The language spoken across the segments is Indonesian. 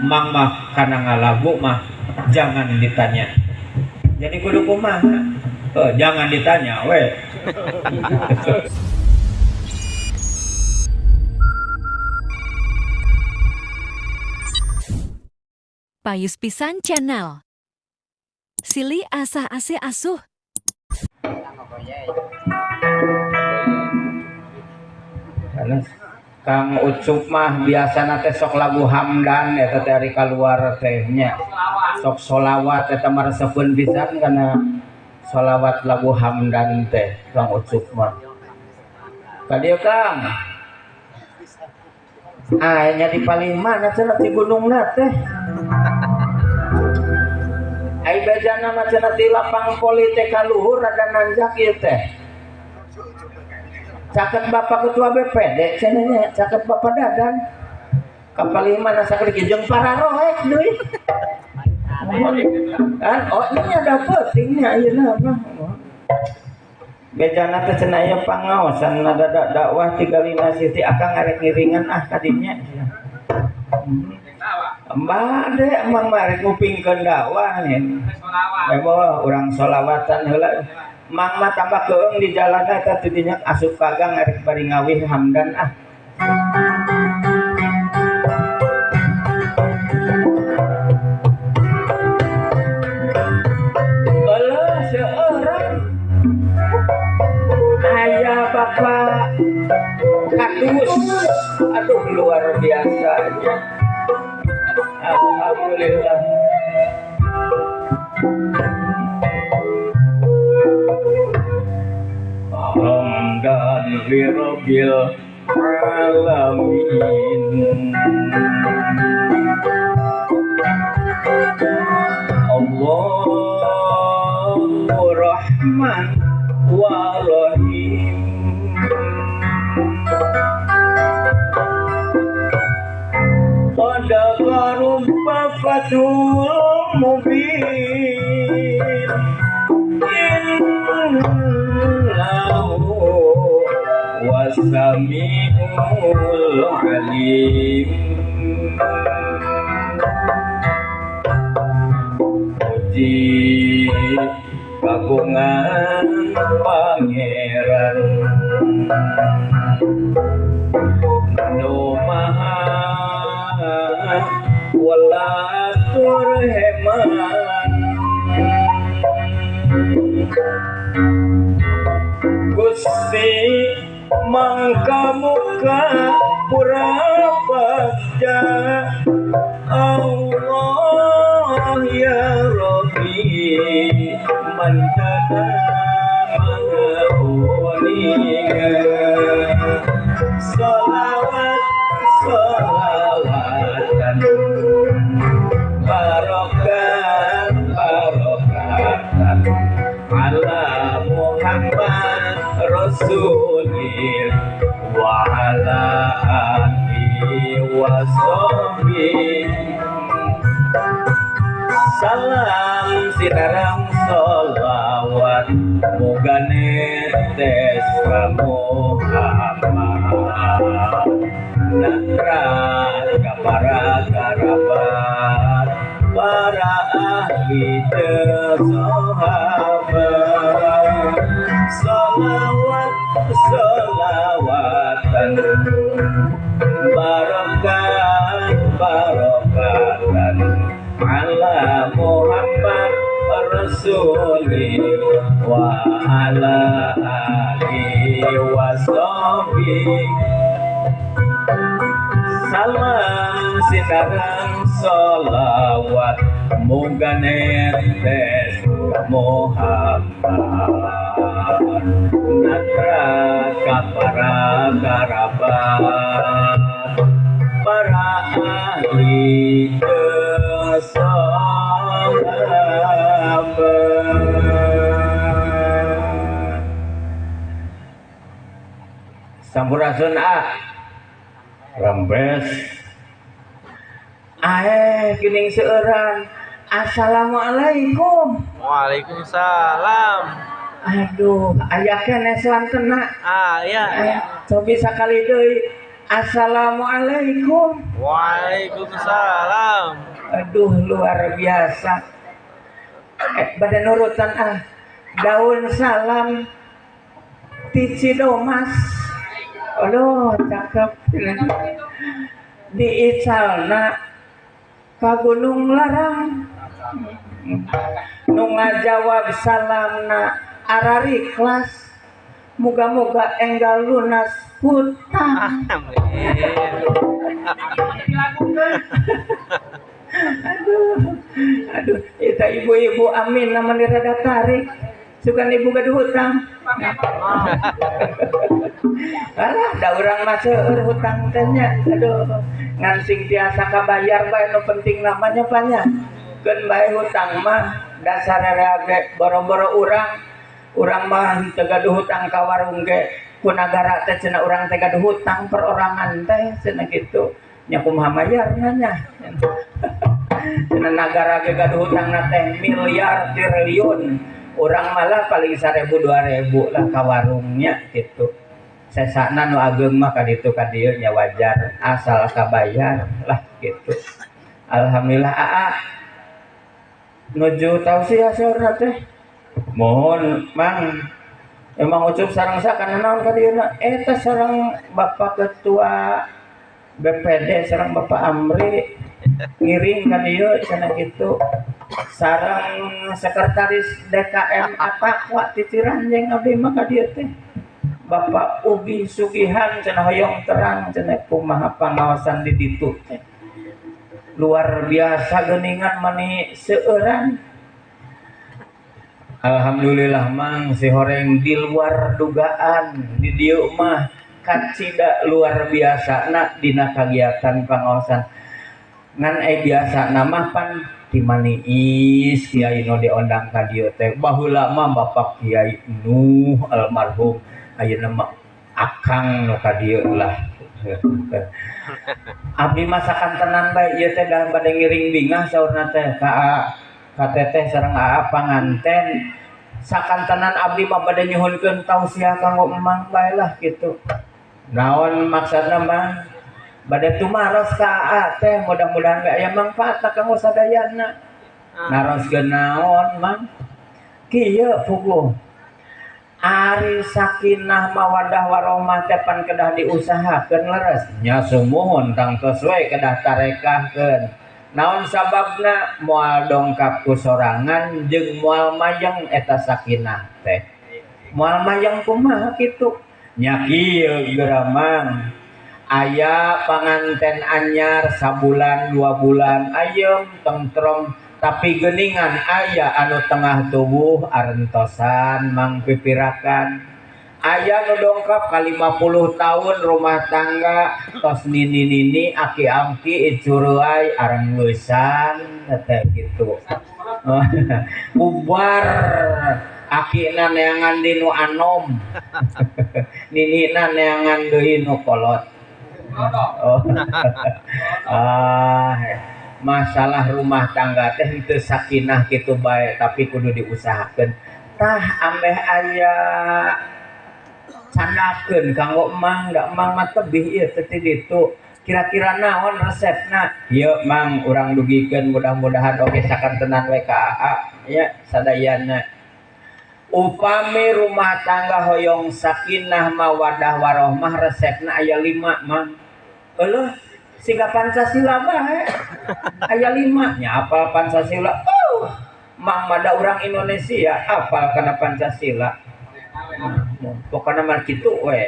mang mah karena ngalagu mah jangan ditanya. Jadi kudu kumaha? Jangan ditanya we. Payus Pisan Channel. Silih asa ase asuh. Kang Ucup mah biasana teh sok lagu Hamdan eta teh ari kaluar tehnya. Sok sholawat eta mah resepkeun pisan kana sholawat lagu Hamdan teh Kang Ucup mah. Kadieu Kang. Nya di paling mana cenah di gunungna teh. Ai bejana mah cenah di lapang poli teh ka luhur rada nanjak ieu teh. Caket Bapak Ketua BPD cenanya, caket Bapak Dadan kapal lima nasa kerja jeung para roek deui. Kan ini ada pentingnya ayeuna mah. Bejana teh cenah aya pangaosan nada dakwah 35 sisi akang arek ngiringan kadinya. Bade emang marek ngupingkeun dakwah nya. Bawa urang sholawatan heula. Mang mah tambah keung di jalan eta tidinya asup kagang arek bari ngawih Hamdan Eueuh seueuran aya Bapak Katus. Aduh luar biasa aja. Alhamdulillah. Hamdan lirabbil alamin. Allahu Rahman wa Rahim. Sadaqarum fatul mubin. Wasami'ul alim. Puji kagungan Pangeran Nu Maha Walatur Heman. Gusti mangka muka purabakja Allah ya Rabbi mandana ma'uninga. Salawat salawatan barokat barokatan ala Muhammad Rasulil wa ala alihi wa sahbihi. Salam sinarang sholawat muga netes ka Muhammad. Natra ka para karabat para ahli sahabat. Salawat salawatan barokat barokatan ala Muhammad Rasulil wa ala alihi wa sahbihi. Salam sinarang sholawat muga netes ka Muhammad. Natra ka para karabat para ahli sahabat. Sampurasun rembes geuning seueuran. Assalamualaikum. Waalaikumsalam. Aduh, aya keneh santena. Ya. Cobi sakali deui. Assalamualaikum. Waalaikumsalam. Aduh luar biasa. Badan nurutan daun salam ti Cidomas. Aduh cakep. Di Icalna ka Gunung Larang. Nu ngajawab salamna arari kelas. Moga-moga enggal lunas hutang. Aduh, itu ibu-ibu amin namanya rada tarik. Suka ibu gaduh hutang. Alah, da urang mah seueur hutang teh nya. Aduh, ngan sing tiasa kabayar bae nu penting namanya banyak. Keun bae hutang mah dasar ge boro-boro urang mah teu gaduh hutang ka warung ge ku nagara teh cenah urang teh gaduh hutang perorangan teh cenah kitu. Nya kumaha mayarna nya. Cenah nagara ge gaduh hutangna teh miliar triliun. Urang malah paling 1000 2000 lah ka warungnya gitu. Sesana nu ageung mah ka ditu ka dieu nya wajar asal kabayar lah gitu. Alhamdulillah nuju tausiah saurna teh. Mohon Mang emang ucup sareng sakana naon ka dieuna eta sareng Bapak Ketua BPD sareng Bapak Amri ngiring ka dieu cenah kitu sareng Sekretaris DKM Atakwa ti Ciranjeng abdi mah ka dieu teh Bapak Ugi Sugihan cenah hoyong terang cenah kumaha pangaosan di ditu teh luar biasa geuningan mani seueuran. Alhamdulillah Mang si horeng di luar dugaan di dieu mah kacida luar biasa na dina kagiatan pangaosan ngan biasa nama pan timaniis Kiai nu diondang ka dieu teh baheula mah Bapak Kiai Nuh almarhum ayeuna mah akang nu ka dieu lah. Abdi masakan tenan bae ieu teh dah bade ngiring bingah saurna teh ka teteh sareng panganten sakantenan abdi mah bade nyuhunkeun tausiah kanggo emang bae lah kitu. Naon maksudna mah bade tumaros ka teh mudah-mudahan ge aya mangfaatna kanggo sadayana. Naroskeun naon Mang? Kieu puguh. Ari sakinah mawadah warahmah teh pan kedah diusahakeun leres nya sumuhun tangtos we kedah tarekahkeun. Naon sababna moal dongkap ku sorangan jeung moal mayang eta sakinah teh. Moal mayang kumaha kitu? Nya kieu geramang. Aya panganten anyar sabulan 2 bulan ayem tentrem tapi geuningan aya anu tengah tubuh arentosan mangpipirakan. Aya nu dongkap ka 50 tahun rumah tangga tos nini-nini aki-aki icuruai areng leusan teh gitu. Bubar akina neangan di nu anom. Ninina neangan deui nu kolot. Masalah rumah tangga teh itu sakinah gitu bae tapi kudu diusahakeun. Tah ambeh aya candakeun kanggo Mang da Mang mah tebih ieu teh ti ditu. Kira-kira naon resepna? Ieu Mang urang dugikeun mudah-mudahan oge sakantenan we ka AA nya sadayana. Upami rumah tangga hoyong sakinah mawadah warohmah resepna aya 5 Mang. Eueuh siga Pancasila bae. Aya 5 nya apal Pancasila. Mang mada urang Indonesia apal kana Pancasila. Pokoknya mah kitu we.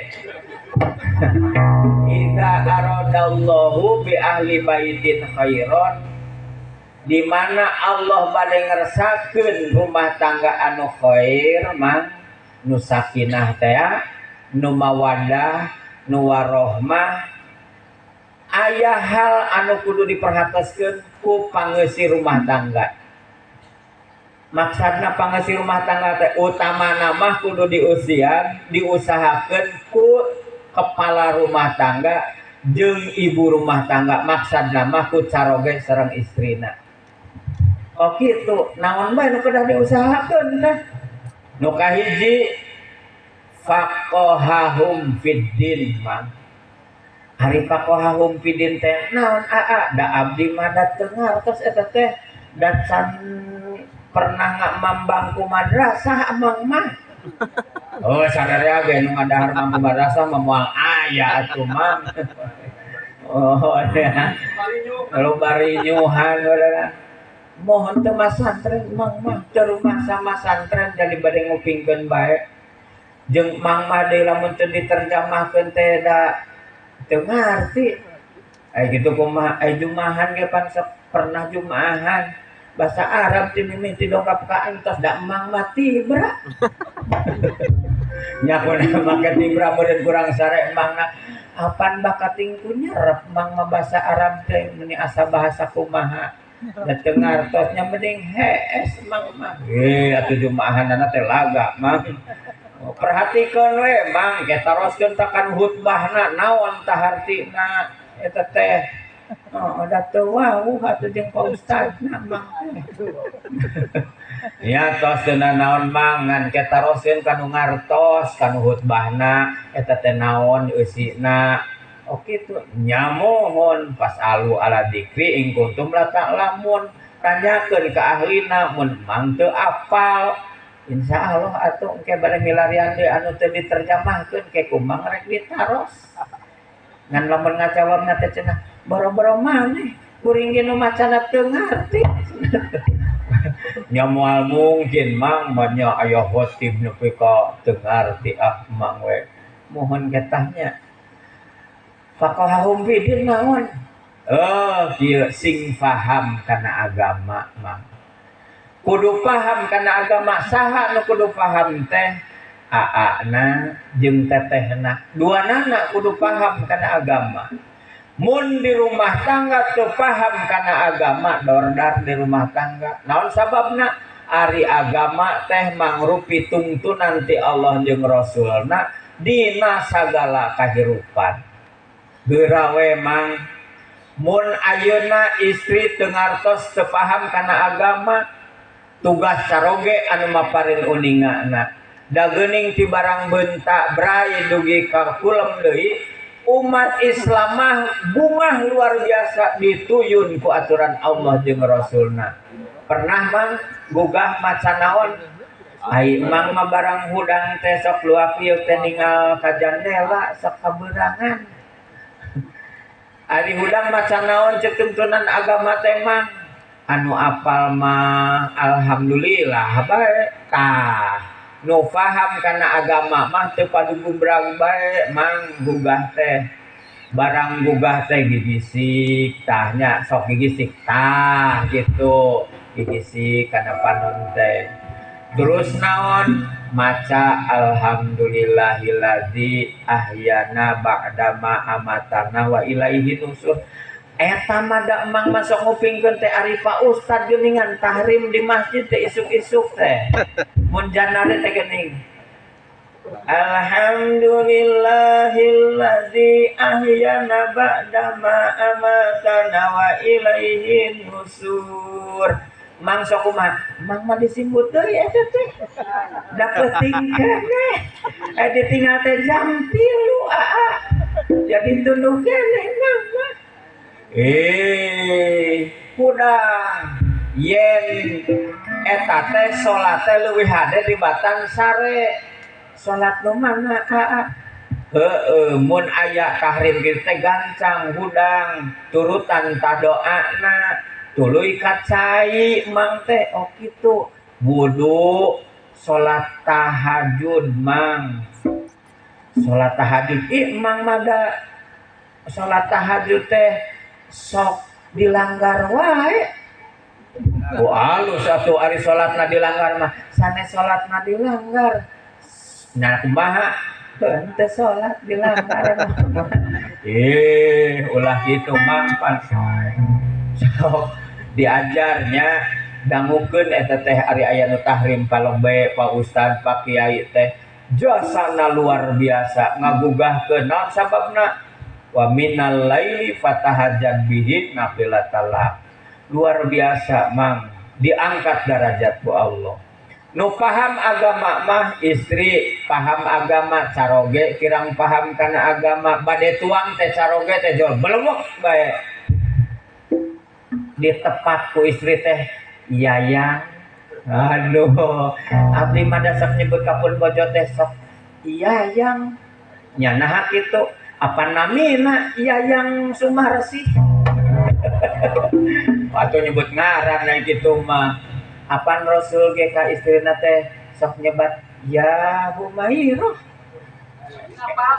Idza aradallahu bi ahli baitin khairon di mana Allah bade ngeresakeun rumah tangga anu khair mah nu sakinah teh nu mawaddah nu warohmah aya hal anu kudu diperhatoskeun ku pangeusir rumah tangga. Maksudna pangeusir rumah tangga teh utamana mah kudu diusahakeun ku kepala rumah tangga jeung ibu rumah tangga maksudna mah ku caroge sareng istrina. Oh kitu, naon bae nu kedah diusahakeun teh? Nu kahiji faqahahum fid din mah. hari pakohahum pidin teh naon da abdi mah da teu ngartos eta teh da can pernah ngamambang ku madrasah amang mah. Oh sadaya ge nu ngadahar mampu madrasah mah moal aya atuh mang. Oh ya. Kalau bari nyuhan mohon teu masantren mang mah teu rumah sama santren jadi bade ngupingkeun bae. Jeung mang mah deui lamun teu diterjemahkeun teh da teu ngarti. Gitu kumaha jumahan ge pan pernah jumaahan bahasa Arab ti mimiti dongkap ka aing tos da emang mah tibra. Nya kuna make tibra meureun kurang sare emangna apan bakat tingku nyerep mang mah bahasa Arab teh meni asa bahasa kumaha. Da teu ngartosnya mending hees mang mah. Atuh jumaahanna teh laga mang. Perhatikeun we mang ketaroskeun takan khutbahna naon tahartina eta teh da teu wau atuh jeung Pak Ustadna mang. Ya tos teu naon mang ngan ketaroskeun kanu ngartos kanu khutbahna eta teh naon eusina. Oh kitu nya mohon fasalu ala dzikri in kuntum la ta'lamun tanyakeun ka ahlina mun mang teu apal. Insyaallah atuh engke bade milarian deui anu teu diterjemahkeun ke kumang rek ditaros. Ngan lamun ngajawabna teh cenah boro-boro maneh kuring ge nu macana teu ngarti. Nya moal mungkin mang nya aya khotib nepi ka teu ngarti mang we. Mohon ketahnya faqahahum bidin naon? Kieu sing paham kana agama mang. Kudu paham kana agama saha nu kudu paham teh aana jeung tetehna duanana kudu paham kana agama. Mun di rumah tangga teu paham kana agama dordar di rumah tangga naon sababna ari agama teh mangrupi tuntunan ti Allah jeung Rasulna dina sagala kahirupan. Geura we mang mun ayeuna istri teu ngartos teu paham kana agama tugas saroge anu maparin uningana da geuning ti barang beunta bray dugi ka kulem deui umat Islam mah bungah luar biasa dituyun ku aturan Allah jeung Rasulna. Pernah mang gugah maca naon ai mang mah barang hudang teh sok luak ieu teh ningal ka jandela sok kabeurangan. Ari hudang maca naon ceuk tuntunan agama teh mang anu apal mah alhamdulillah bae tah nu paham kana agama mah teu padu gumbrang bae mang gugah teh barang gugah teh gigisik tahnya sok gigisik tah gitu gigisik kana panon teh terus naon maca alhamdulillahilladzi ahyana ba'dama amatana wa ilaihi nusur. Eta mah da emang masuk ngupingkeun teh ari Pak Ustad geuningan tahrim di masjid teh isuk-isuk teh. Mun janare teh geuning. Alhamdulillahilladzi ahyana ba'da ma amatana wa ilaihi nusur. Mang sok kumaha? Mang mah disebut deui eta teh. Da penting keneh. Ditinggal teh jam 3 Jadi tunduh keneh mang mah. Kudang yen eta teh salat teh leuwih hade dibatan sare salat nu mana mun aya tahrim kitu teh gancang hudang turutan ta doana tuluy kacai mang teh kitu wudu salat tahajud mang salat tahajud mang mada salat tahajud teh sok dilanggar wae. Alus atuh ari salatna dilanggar mah sanes salatna dilanggar. Nah kumaha? Teu salat dilanggar. Ulah kitu mang pan. Sok diajarnya dangukeun eta teh ari aya nu tahrim palong bae Pak Ustad Pak Kiai teh jasana luar biasa ngagugahkeun naon sababna wa minal laili fatahajjat bihi nafilatallah. Luar biasa mang diangkat derajat ku Allah. Nu paham agama mah istri, paham agama caroge kirang paham kana agama, bade tuang teh caroge teh jol belewek bae ditepat ku istri teh yayang. Aduh, abdi mah dasar nyebut kapun bojo teh sok yayang nya nah kitu apa namina yayang sumarsi atau nyebut ngaran na kitu mah apan Rasul ge ka istrina teh sok nyebat ya Humairah.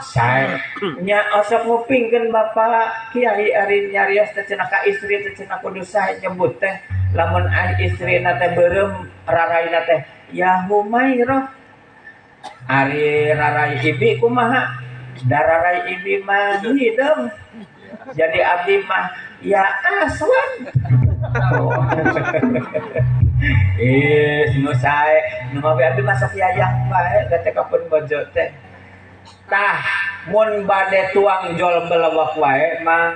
Saya nya osok ngupingkeun Bapak Kiai ari nyarios teh cenah ka istri teh cenah kudu sae nyebut teh lamun istrina teh beureum raraina teh ya Humairah. Ari rarai ibi kumaha? Dararai ibi mah hideung. Jadi abdi mah ya Aswan. Nu sae nu mah abdi masuk yayang bae teh kapun bojo teh. Tah mun bade tuang jol belewek wae mang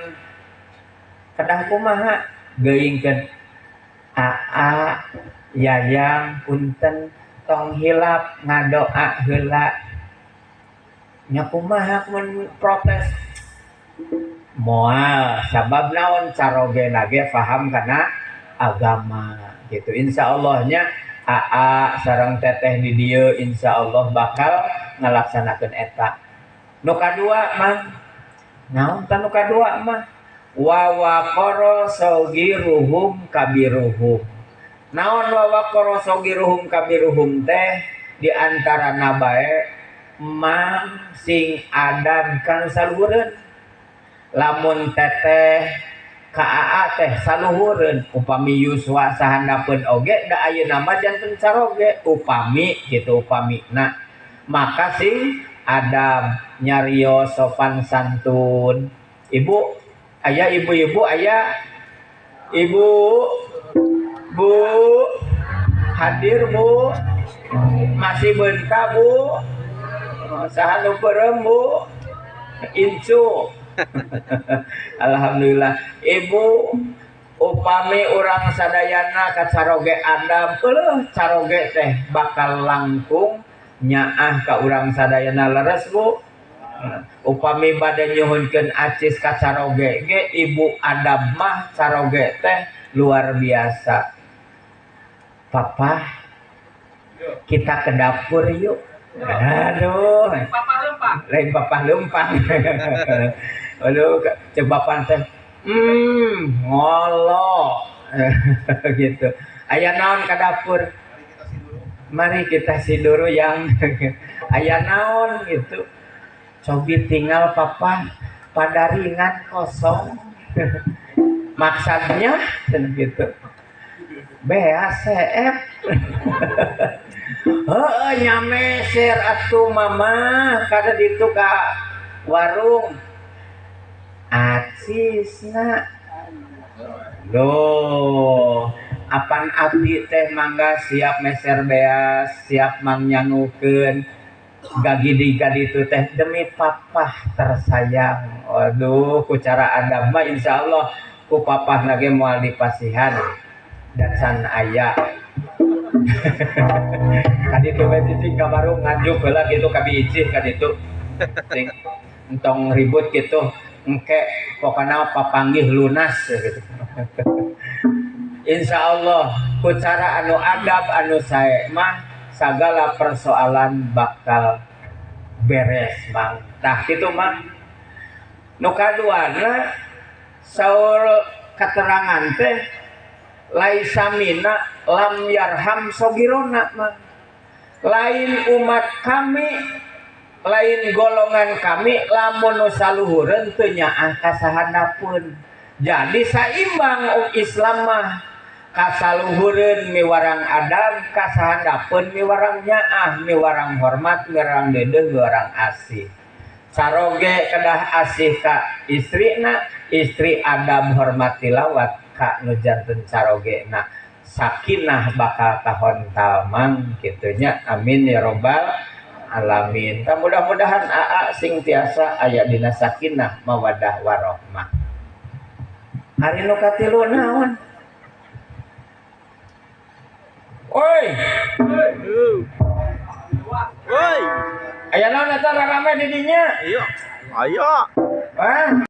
kedah kumaha geuingkeun aa yayang punten tong hilap ngadoa heula nya kumaha mun protes moal sabab naon carogena ge paham kana agama gitu. Insyaallah nya aa sareng teteh di dieu insyaallah bakal ngalaksanakeun eta. Nu kadua mah naon tah nu kadua mah wa waqara sagiruhum kabiruhum. Naon wa waqara sagiruhum kabiruhum teh di antara nabae mang sing adan kan saluhureun. Lamun teteh ka aa teh saluhureun upami yuswa sahandapeun oge da ayeuna mah janten caroge upami gitu upamina maka sing adab nyarios sopan santun. Ibu aya ibu-ibu aya ibu bu hadir bu masih bentar bu saha nu beureum bu incu. Alhamdulillah ibu upami urang sadayana ka caroge adab eueuh caroge teh bakal langkung nyaah ka urang sadayana leres bu. Upami bade nyuhunkeun acis ka caroge ge ibu adab mah caroge teh luar biasa. Papa kita ke dapur yuk. Aduh lain papa lempang. Aduh cebapan teh ngolo gitu aya naon ka dapur mari kita siduru yang aya naon gitu cobi tinggal papa pada ringan kosong maksudnya gitu BACF heeh nyameser atuh mama kada ditu ka warung acisna loh apan abdi teh mangga siap meser beas siap mangnyangukeun gagidi-gadi itu teh demi papa tersayang. Waduh ku cara adab mah insyaallah ku papa lagi moal dipasihan dan san aya kaditu we cicing ka warung ngajuk heula kitu ka biicih kaditu sing entong ribut gitu engke pokoknya papanggih lunas gitu. Insyaallah ku cara anu adab anu sae mah sagala persoalan bakal beres bang. Tah kitu mah nu kaduana saur keterangan teh laisa mina lam yarham sogirona mah lain umat kami lain golongan kami lamun saluhureun teu nyaah kasahandapeun. Jadi saimbang Islam mah kasaluhureun miwarang adab kasahandapeun miwarang nyaah miwarang hormat miwarang deudeuh miwarang asih. Saroge kedah asih ka istrina istri adab hormat tilawat ka nu janten carogena sakinah bakal kahontal mang kitu nya amin ya robbal alamin. Mudah-mudahan aa sing tiasa aya dina sakinah mawaddah warahmah. Hari nu katilu naon? Oi, Woi. aya naon eta rame di dinya? Ayo. Ayo. Hah?